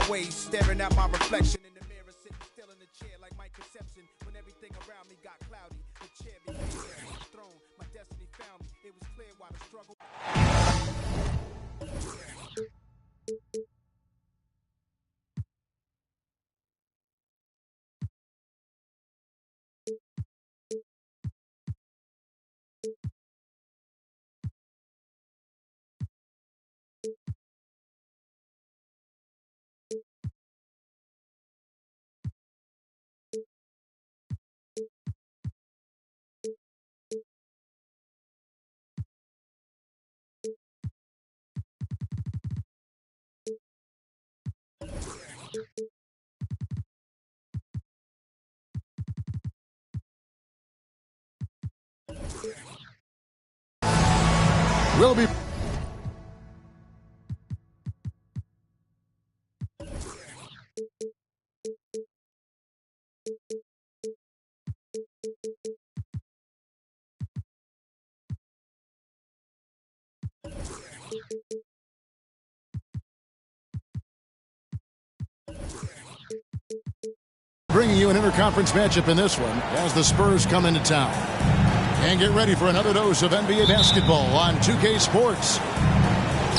ways, staring at my reflection in the mirror, sitting still in the chair like my conception. When everything around me got cloudy, the chair became my throne. My destiny found me. It was clear why the struggle. Will be. Bringing you an interconference matchup in this one as the Spurs come into town. And get ready for another dose of NBA basketball on 2K Sports.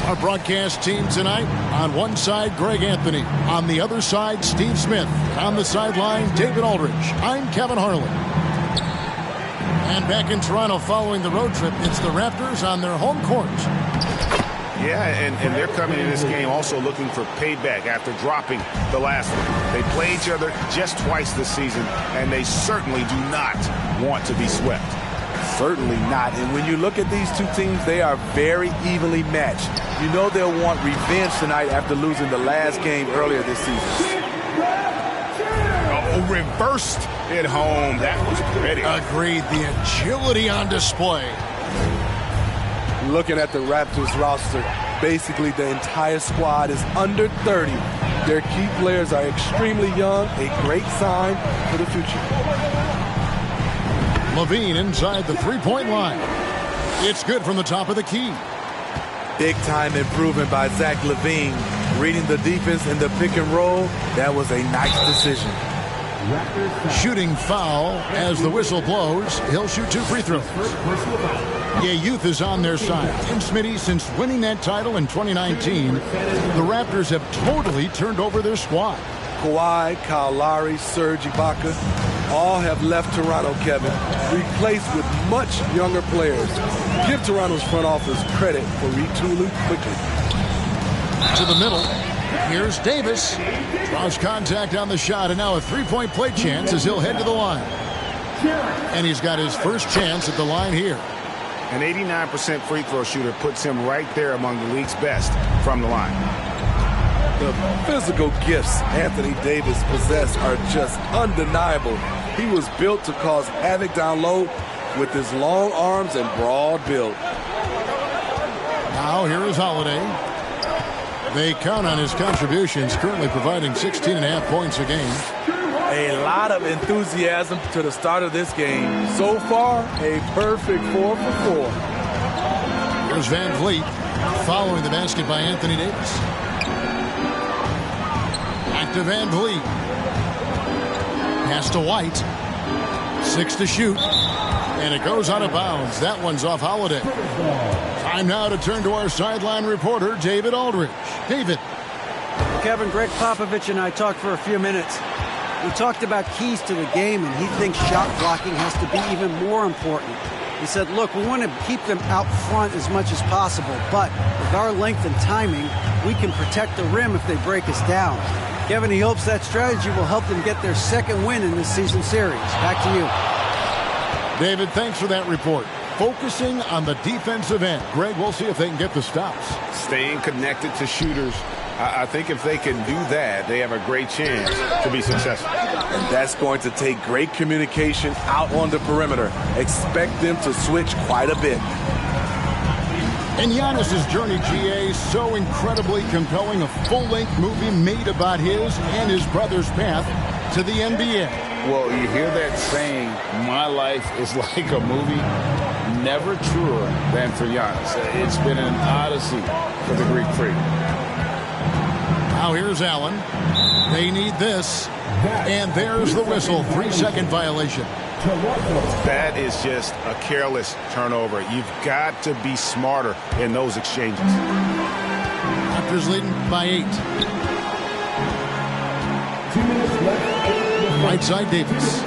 Our broadcast team tonight, on one side, Greg Anthony. On the other side, Steve Smith. On the sideline, David Aldridge. I'm Kevin Harlan. And back in Toronto following the road trip, it's the Raptors on their home court. Yeah, and they're coming in this game also looking for payback after dropping the last one. They play each other just twice this season, and they certainly do not want to be swept. Certainly not. And when you look at these two teams, they are very evenly matched. You know they'll want revenge tonight after losing the last game earlier this season. Oh, reversed it home. That was pretty. Agreed. The agility on display. Looking at the Raptors roster, basically the entire squad is under 30. Their key players are extremely young, a great sign for the future. Levine inside the three-point line. It's good from the top of the key. Big-time improvement by Zach LaVine. Reading the defense in the pick and roll, that was a nice decision. Shooting foul as the whistle blows. He'll shoot 2 free throws. Yeah, youth is on their side. And Smitty, since winning that title in 2019, the Raptors have totally turned over their squad. Kawhi, Kyle Lowry, Serge Ibaka, all have left Toronto, Kevin, replaced with much younger players. Give Toronto's front office credit for retooling quickly. To the middle. Here's Davis. Draws contact on the shot, and now a three-point play chance as he'll head to the line. And he's got his first chance at the line here. An 89% free throw shooter puts him right there among the league's best from the line. The physical gifts Anthony Davis possesses are just undeniable. He was built to cause havoc down low with his long arms and broad build. Now here is Holiday. They count on his contributions, currently providing 16.5 points a game. A lot of enthusiasm to the start of this game. So far, a perfect 4 for 4. Here's Van Vliet following the basket by Anthony Davis. Back to Van Vliet. Pass to White. 6 to shoot. And it goes out of bounds. That one's off Holiday. Time now to turn to our sideline reporter, David Aldridge. David. Kevin, Greg Popovich and I talked for a few minutes. We talked about keys to the game, and he thinks shot blocking has to be even more important. He said, look, we want to keep them out front as much as possible, but with our length and timing, we can protect the rim if they break us down. Kevin, he hopes that strategy will help them get their second win in this season series. Back to you. David, thanks for that report. Focusing on the defensive end. Greg, we'll see if they can get the stops. Staying connected to shooters. I think if they can do that, they have a great chance to be successful. And that's going to take great communication out on the perimeter. Expect them to switch quite a bit. And Giannis's journey, GA, so incredibly compelling. A full-length movie made about his and his brother's path to the NBA. Well, you hear that saying, my life is like a movie. Never truer than for Giannis. It's been an odyssey for the Greek freak. Now Now here's Allen. They need this. And there's the whistle. 3-second violation. That is just a careless turnover. You've got to be smarter in those exchanges. Raptors leading by 8. Right side Davis.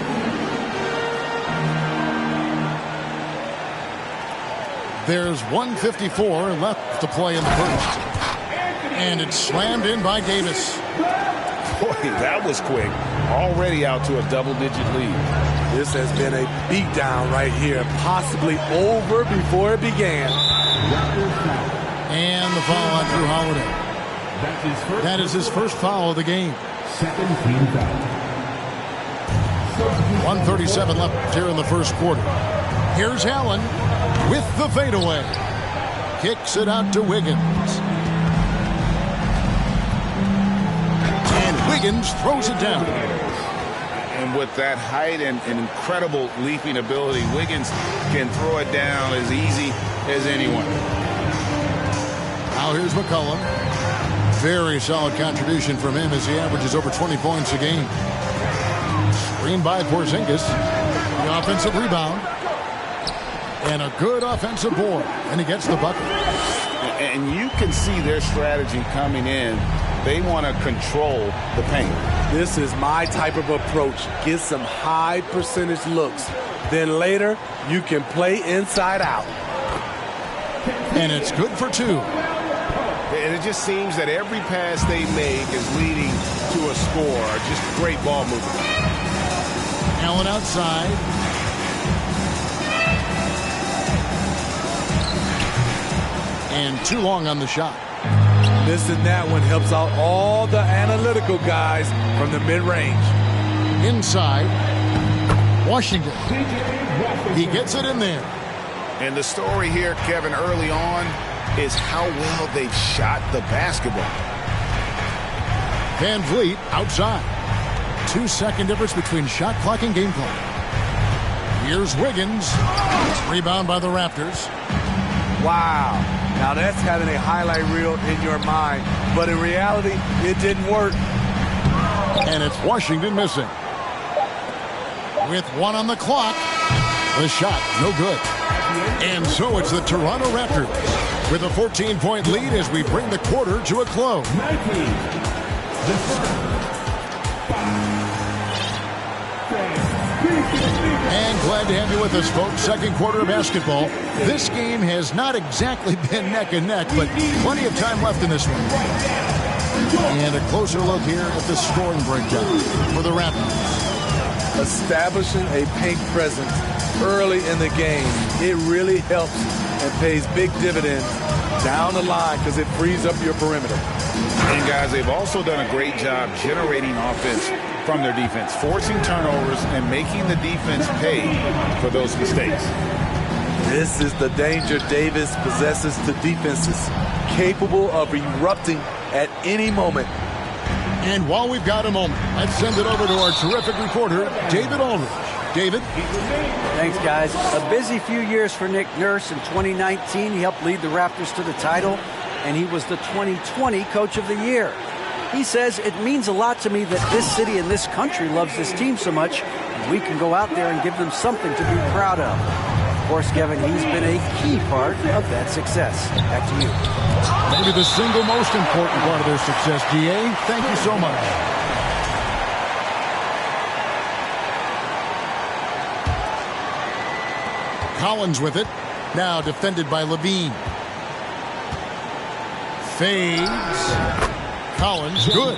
There's 1:54 left to play in the first. And it's slammed in by Davis. Boy, that was quick. Already out to a double-digit lead. This has been a beatdown right here, possibly over before it began. And the foul on Drew Holiday. That is his first foul of the game. 1:37 left here in the first quarter. Here's Allen with the fadeaway. Kicks it out to Wiggins. And Wiggins throws it down. And with that height and incredible leaping ability, Wiggins can throw it down as easy as anyone. Now here's McCollum. Very solid contribution from him as he averages over 20 points a game. Screen by Porzingis. The offensive rebound. And a good offensive board. And he gets the bucket. And you can see their strategy coming in. They want to control the paint. This is my type of approach. Get some high percentage looks. Then later, you can play inside out. And it's good for 2. And it just seems that every pass they make is leading to a score. Just great ball movement. Allen outside. And too long on the shot. Missing that one helps out all the analytical guys from the mid-range. Inside. Washington. He gets it in there. And the story here, Kevin, early on is how well they've shot the basketball. Van Vliet outside. 2-second difference between shot clock and game clock. Here's Wiggins. Rebound by the Raptors. Wow. Now that's having a highlight reel in your mind. But in reality, it didn't work. And it's Washington missing. With 1 on the clock. The shot, no good. And so it's the Toronto Raptors with a 14-point lead as we bring the quarter to a close. And glad to have you with us, folks. Second quarter of basketball. This game has not exactly been neck and neck, but plenty of time left in this one. And a closer look here at the scoring breakdown for the Raptors. Establishing a paint presence early in the game, it really helps and pays big dividends down the line because it frees up your perimeter. And guys, they've also done a great job generating offense from their defense, forcing turnovers and making the defense pay for those mistakes. This is the danger Davis possesses to defenses, capable of erupting at any moment. And while we've got a moment, let's send it over to our terrific reporter, David Aldridge. David? Thanks, guys. A busy few years for Nick Nurse. In 2019, he helped lead the Raptors to the title, and he was the 2020 Coach of the Year. He says, it means a lot to me that this city and this country loves this team so much, and we can go out there and give them something to be proud of. Of course, Kevin, he's been a key part of that success. Back to you. Maybe the single most important part of their success, DA. Thank you so much. Collins with it. Now defended by Levine. Fades. Collins, good.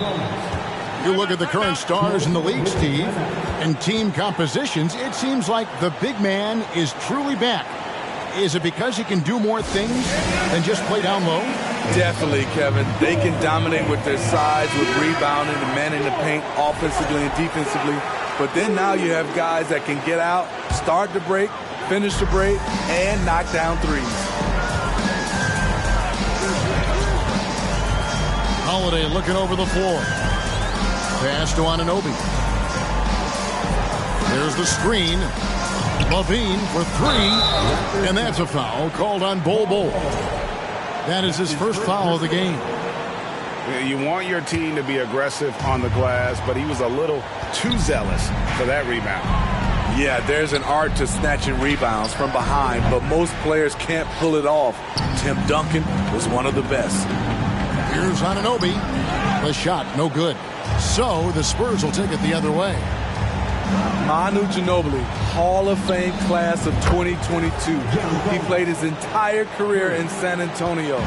You look at the current stars in the league, Steve, and team compositions, it seems like the big man is truly back. Is it because he can do more things than just play down low? Definitely, Kevin. They can dominate with their size, with rebounding and manning the paint offensively and defensively. But then now you have guys that can get out, start the break, finish the break, and knock down threes. Holiday looking over the floor. Pass to Anunoby. There's the screen. Levine for 3. And that's a foul called on Bol Bol. That is his first foul of the game. You want your team to be aggressive on the glass, but he was a little too zealous for that rebound. Yeah, there's an art to snatching rebounds from behind, but most players can't pull it off. Tim Duncan was one of the best. Here's Anunoby. The shot, no good. So the Spurs will take it the other way. Manu Ginobili, Hall of Fame class of 2022. He played his entire career in San Antonio.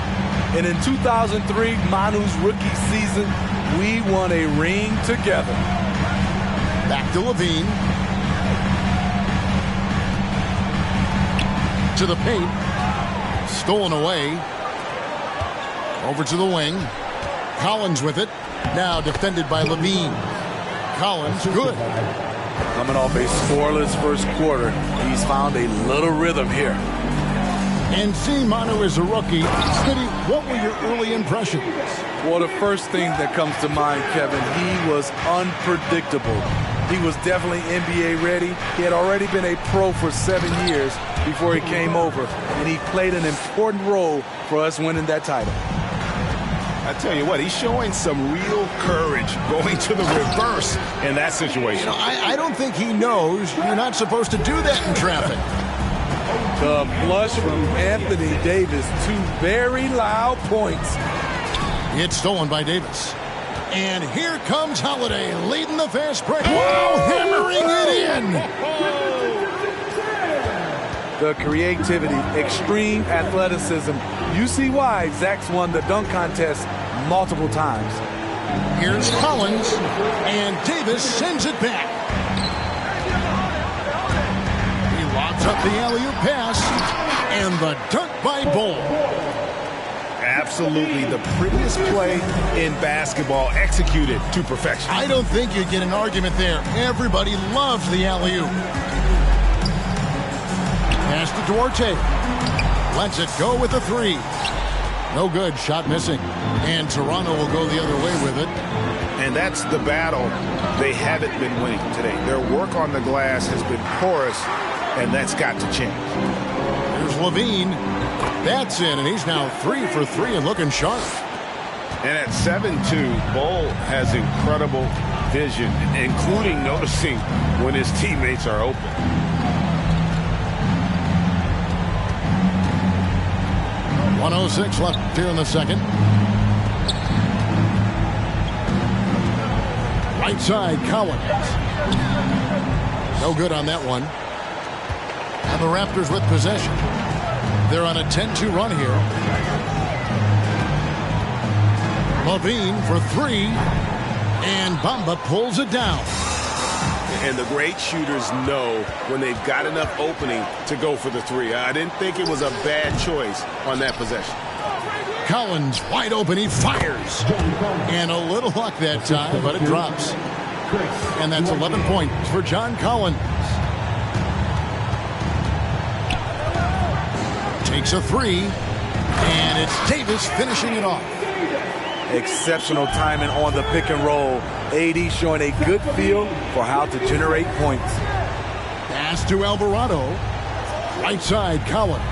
And in 2003, Manu's rookie season, we won a ring together. Back to Levine. To the paint. Stolen away. Over to the wing. Collins with it. Now defended by Levine. Collins, good. Coming off a scoreless first quarter, he's found a little rhythm here. And seeing Manu as a rookie, Smitty, what were your early impressions? Well, the first thing that comes to mind, Kevin, he was unpredictable. He was definitely NBA ready. He had already been a pro for 7 years before he came over, and he played an important role for us winning that title. I tell you what, he's showing some real courage going to the reverse in that situation. I don't think he knows you're not supposed to do that in traffic. The blush from Anthony Davis, 2 very loud points. It's stolen by Davis. And here comes Holiday leading the fast break. Wow, hammering it in. The creativity, extreme athleticism. You see why Zach's won the dunk contest multiple times. Here's Collins, and Davis sends it back. He lobs up the alley-oop pass, and the dunk by Bull. Absolutely the prettiest play in basketball, executed to perfection. I don't think you'd get an argument there. Everybody loves the alley-oop. Pass to Duarte. Lets it go with the 3. No good. Shot missing. And Toronto will go the other way with it. And that's the battle they haven't been winning today. Their work on the glass has been porous, and that's got to change. Here's Levine. That's in, and he's now 3 for 3 and looking sharp. And at 7-2, Bull has incredible vision, including noticing when his teammates are open. .106 left here in the second. Right side, Collins. No good on that one. And the Raptors with possession. They're on a 10-2 run here. Levine for 3. And Bamba pulls it down. And the great shooters know when they've got enough opening to go for the 3. I didn't think it was a bad choice on that possession. Collins wide open. He fires. And a little luck that time, but it drops. And that's 11 points for John Collins. Takes a 3. And it's Davis finishing it off. Exceptional timing on the pick and roll. AD showing a good feel for how to generate points. Pass to Alvarado. Right side, Collins.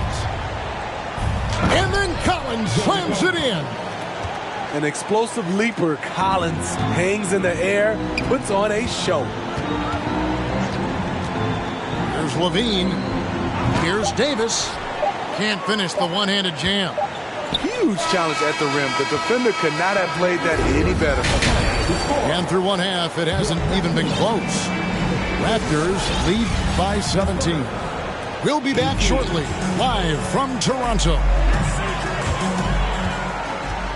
And then Collins slams it in. An explosive leaper, Collins hangs in the air, puts on a show. Here's Levine. Here's Davis. Can't finish the one-handed jam. Huge challenge at the rim. The defender could not have played that any better. And through one half, it hasn't even been close. Raptors lead by 17. We'll be back shortly, live from Toronto.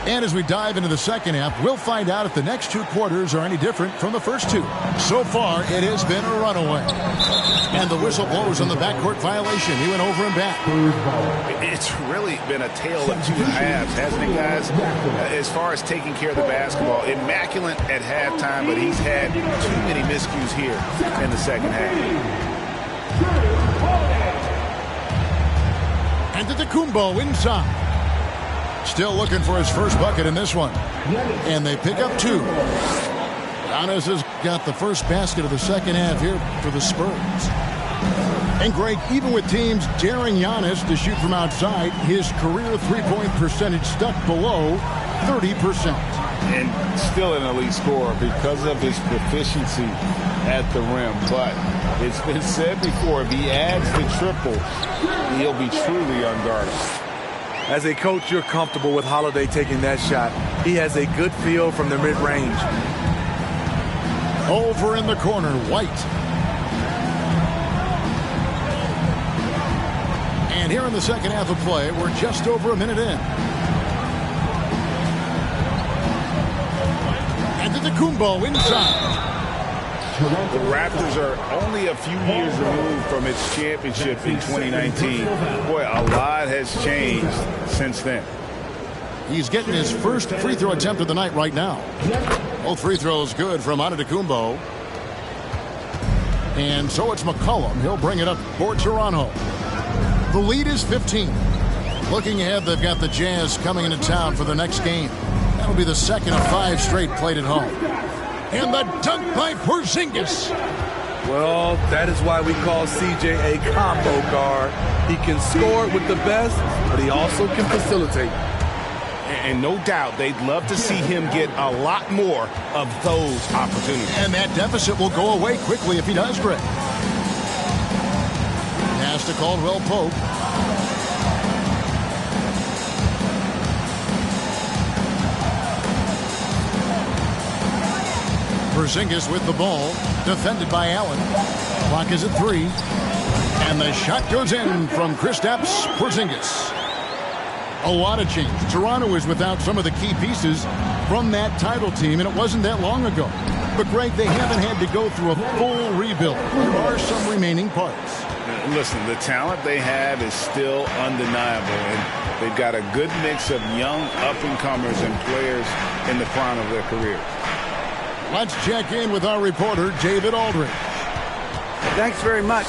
And as we dive into the second half, we'll find out if the next 2 quarters are any different from the first 2. So far, it has been a runaway. And the whistle blows on the backcourt violation. He went over and back. It's really been a tale of 2 halves, hasn't it, guys? As far as taking care of the basketball, immaculate at halftime, but he's had too many miscues here in the second half. And Antetokounmpo inside. Still looking for his first bucket in this one. And they pick up 2. Giannis has got the first basket of the second half here for the Spurs. And Greg, even with teams daring Giannis to shoot from outside, his career three-point percentage stuck below 30%. and still an elite scorer because of his proficiency at the rim. But it's been said before, if he adds the triple, he'll be truly unguardable. As a coach, you're comfortable with Holiday taking that shot. He has a good feel from the mid-range. Over in the corner, White. And here in the second half of play, we're just over a minute in. And to the Kumbo inside. The Raptors are only a few years removed from its championship in 2019. Boy, a lot has changed since then. He's getting his first free throw attempt of the night right now. Both free throws good from Antetokounmpo. And so it's McCollum. He'll bring it up for Toronto. The lead is 15. Looking ahead, they've got the Jazz coming into town for the next game. That'll be the second of 5 straight played at home. And the dunk by Porzingis. Well, that is why we call CJ a combo guard. He can score with the best, but he also can facilitate. And no doubt they'd love to see him get a lot more of those opportunities. And that deficit will go away quickly if he does, Greg. Pass to Caldwell Pope. Porzingis with the ball, defended by Allen. Clock is at 3. And the shot goes in from Kristaps Porzingis. A lot of change. Toronto is without some of the key pieces from that title team, and it wasn't that long ago. But, Greg, they haven't had to go through a full rebuild. There are some remaining parts. Listen, the talent they have is still undeniable, and they've got a good mix of young up-and-comers and players in the prime of their careers. Let's check in with our reporter, David Aldridge. Thanks very much.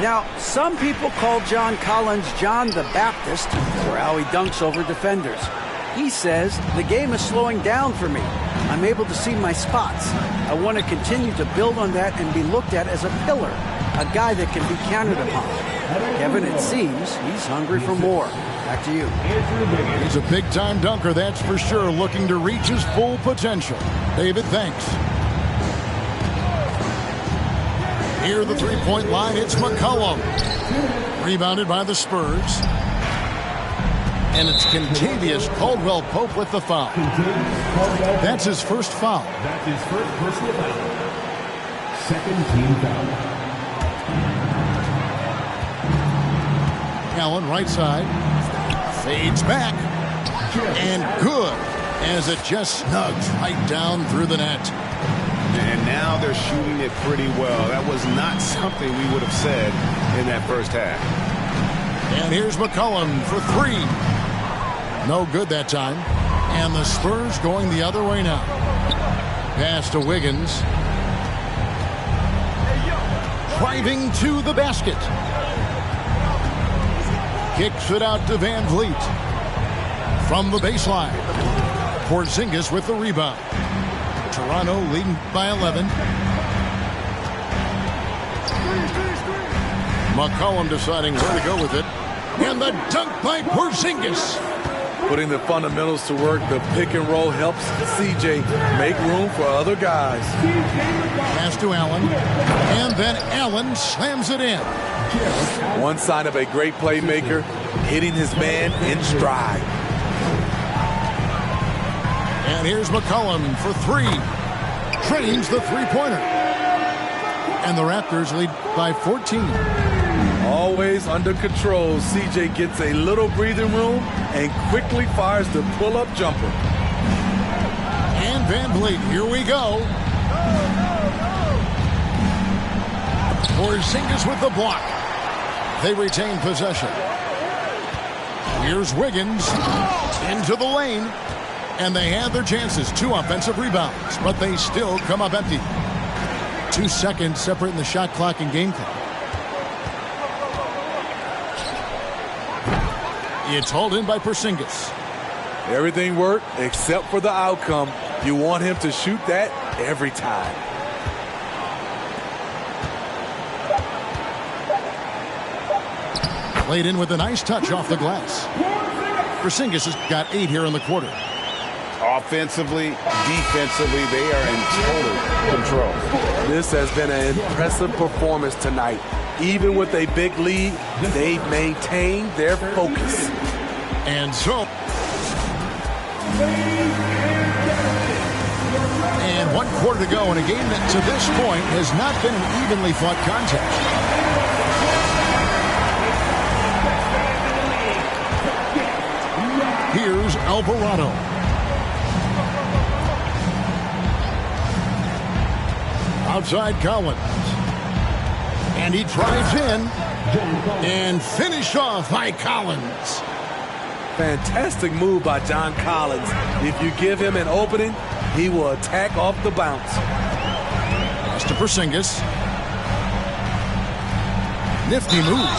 Now, some people call John Collins John the Baptist for how he dunks over defenders. He says, the game is slowing down for me. I'm able to see my spots. I want to continue to build on that and be looked at as a pillar, a guy that can be counted upon. Kevin, it seems he's hungry for more. Back to you. He's a big-time dunker, that's for sure, looking to reach his full potential. David, thanks. Near the three-point line, it's McCollum. Rebounded by the Spurs. And it's Kentavious Caldwell Pope with the foul. That's his first foul. That's his first personal foul. Second team foul. Allen, right side. Fades back. And good, as it just snugs right down through the net. And now they're shooting it pretty well. That was not something we would have said in that first half. And here's McCollum for 3. No good that time. And the Spurs going the other way now. Pass to Wiggins. Driving to the basket. Kicks it out to Van Vliet. From the baseline. Porzingis with the rebound. Toronto leading by 11. McCollum deciding where to go with it. And the dunk by Porzingis. Putting the fundamentals to work, the pick and roll helps CJ make room for other guys. Pass to Allen. And then Allen slams it in. One sign of a great playmaker, hitting his man in stride. And here's McCollum for 3. Drains the three-pointer. And the Raptors lead by 14. Always under control, CJ gets a little breathing room and quickly fires the pull-up jumper. And Van Vliet, here we go. Porzingis with the block. They retain possession. Here's Wiggins into the lane. And they have their chances. 2 offensive rebounds, but they still come up empty. 2 seconds separating the shot clock and game clock. It's hauled in by Porzingis. Everything worked except for the outcome. You want him to shoot that every time. Played in with a nice touch off the glass. Porzingis has got 8 here in the quarter. Offensively, defensively, they are in total control. This has been an impressive performance tonight. Even with a big lead, they've maintained their focus. And so, and 1 quarter to go in a game that to this point has not been an evenly fought contest. Here's Alvarado. Outside Collins. And he drives in and finished off by Collins. Fantastic move by John Collins. If you give him an opening, he will attack off the bounce. Pass to Porzingis. Nifty move.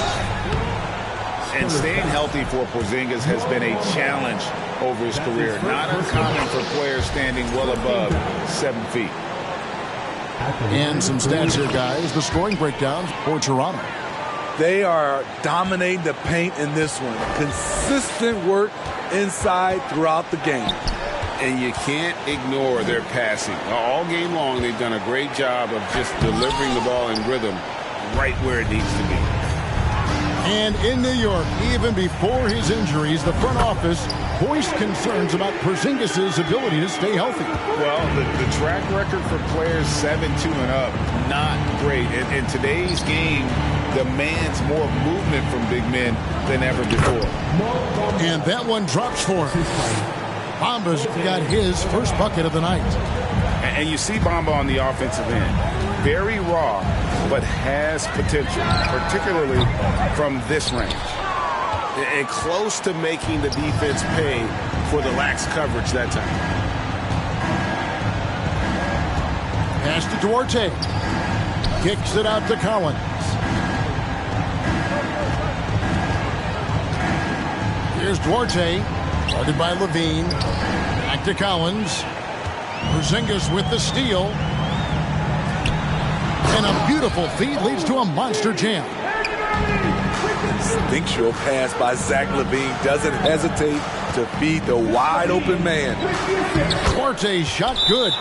And staying healthy for Porzingis has been a challenge over his career. Not uncommon for players standing well above 7 feet. And some stats here, guys. The scoring breakdown for Toronto. They are dominating the paint in this one. Consistent work inside throughout the game. And you can't ignore their passing. All game long, they've done a great job of just delivering the ball in rhythm right where it needs to be. And in New York, even before his injuries, the front office voiced concerns about Porzingis' ability to stay healthy. Well, the track record for players 7-2 and up, not great. In today's game, demands more movement from big men than ever before. And that one drops for him. Bamba's got his first bucket of the night. And you see Bamba on the offensive end. Very raw, but has potential, particularly from this range. And close to making the defense pay for the lax coverage that time. Pass to Duarte. Kicks it out to Collins. Here's Duarte. Guarded by Levine. Back to Collins. Porzingis with the steal. And a beautiful feed leads to a monster jam. Instinctual pass by Zach Levine. Doesn't hesitate to feed the wide open man. Duarte shot good.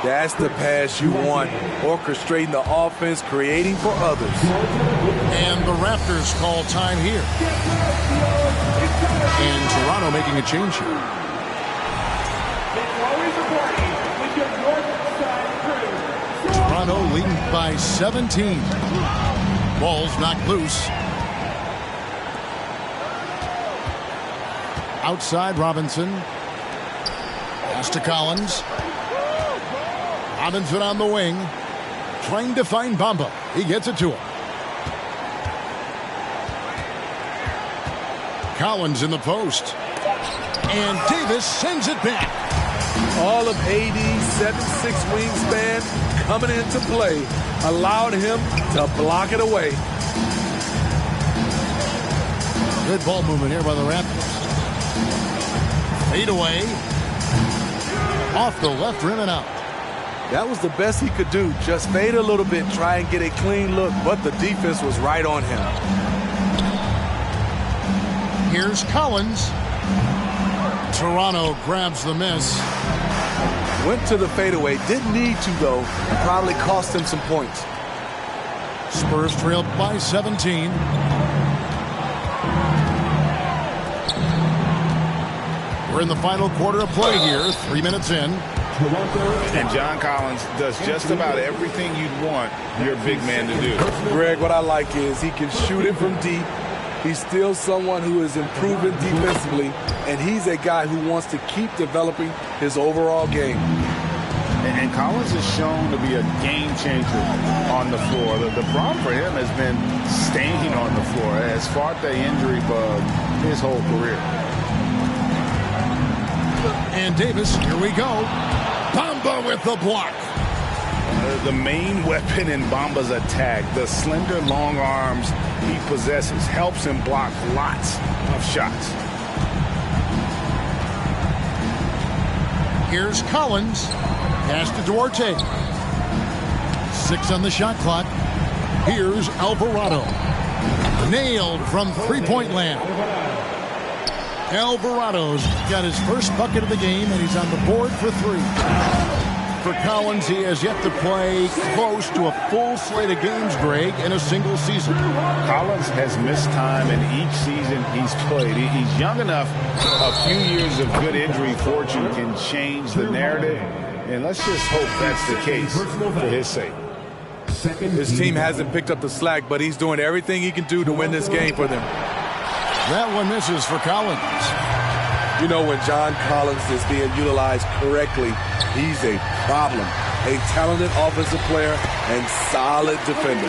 That's the pass you want. Orchestrating the offense, creating for others. And the Raptors call time here. And Toronto making a change here. Toronto leading by 17. Ball's knocked loose. Outside Robinson. Pass to Collins. Robinson on the wing. Trying to find Bamba. He gets it to him. Collins in the post. And Davis sends it back. All of AD's 7'6" wingspan coming into play, allowed him to block it away. Good ball movement here by the Raptors. Fade away. Off the left rim and out. That was the best he could do. Just fade a little bit, try and get a clean look, but the defense was right on him. Here's Collins. Toronto grabs the miss. Went to the fadeaway. Didn't need to, though. Probably cost him some points. Spurs trailed by 17. We're in the final quarter of play here. 3 minutes in. And John Collins does just about everything you'd want your big man to do. Greg, what I like is he can shoot it from deep. He's still someone who is improving defensively, and he's a guy who wants to keep developing his overall game. And Collins is shown to be a game changer on the floor. The problem for him has been staying on the floor. Has fought the injury bug his whole career. And Davis, here we go. Bamba with the block. The main weapon in Bamba's attack, the slender, long arms he possesses, helps him block lots of shots. Here's Collins. Pass to Duarte. 6 on the shot clock. Here's Alvarado. Nailed from three-point land. Alvarado's got his first bucket of the game, and he's on the board for 3. For Collins, he has yet to play close to a full slate of games, Greg, in a single season. Collins has missed time in each season he's played. He's young enough. A few years of good injury fortune can change the narrative, and let's just hope that's the case for his sake. His team hasn't picked up the slack, but he's doing everything he can do to win this game for them. That one misses for Collins. You know, when John Collins is being utilized correctly, he's a problem. A talented offensive player and solid defender.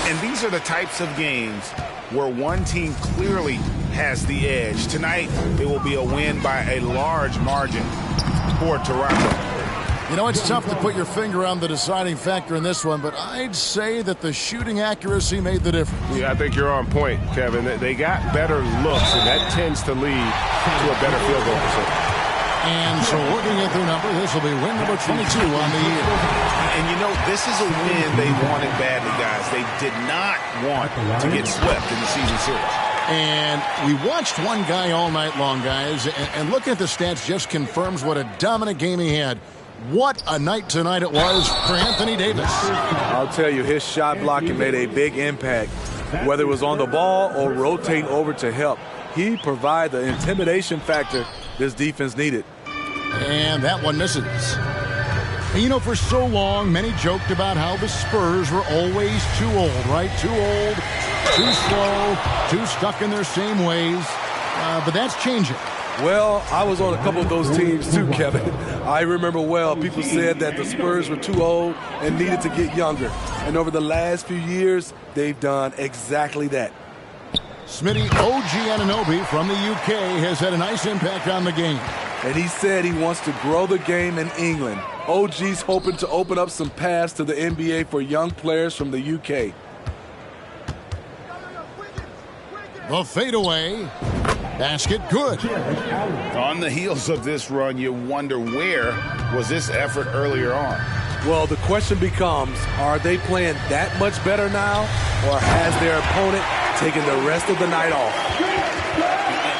And these are the types of games where one team clearly has the edge. Tonight, it will be a win by a large margin for Toronto. You know, it's tough to put your finger on the deciding factor in this one, but I'd say that the shooting accuracy made the difference. Yeah, I think you're on point, Kevin. They got better looks, and that tends to lead to a better field goal percentage. And so looking at their number, this will be win number 22 on the year. And you know, this is a win they wanted badly, guys. They did not want to get swept in the season series. And we watched one guy all night long, guys, and looking at the stats just confirms what a dominant game he had. What a night tonight it was for Anthony Davis. I'll tell you, his shot blocking made a big impact. Whether it was on the ball or rotating over to help, he provided the intimidation factor this defense needed. And that one misses. And you know, for so long, many joked about how the Spurs were always too old, right? Too old, too slow, too stuck in their same ways. But that's changing. Well, I was on a couple of those teams too, Kevin. I remember well, people said that the Spurs were too old and needed to get younger. And over the last few years, they've done exactly that. Smitty, OG Anunoby from the UK has had a nice impact on the game. And he said he wants to grow the game in England. OG's hoping to open up some paths to the NBA for young players from the UK. The fadeaway. Basket good. On the heels of this run, you wonder where was this effort earlier on? Well, the question becomes, are they playing that much better now, or has their opponent taken the rest of the night off?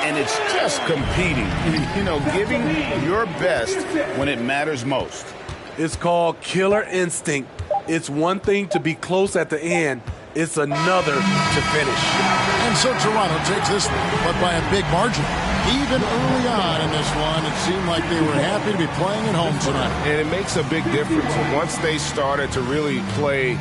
And it's just competing, you know, giving your best when it matters most. It's called killer instinct. It's one thing to be close at the end. It's another to finish. And so Toronto takes this one, but by a big margin. Even early on in this one, it seemed like they were happy to be playing at home tonight. And it makes a big difference. Once they started to really play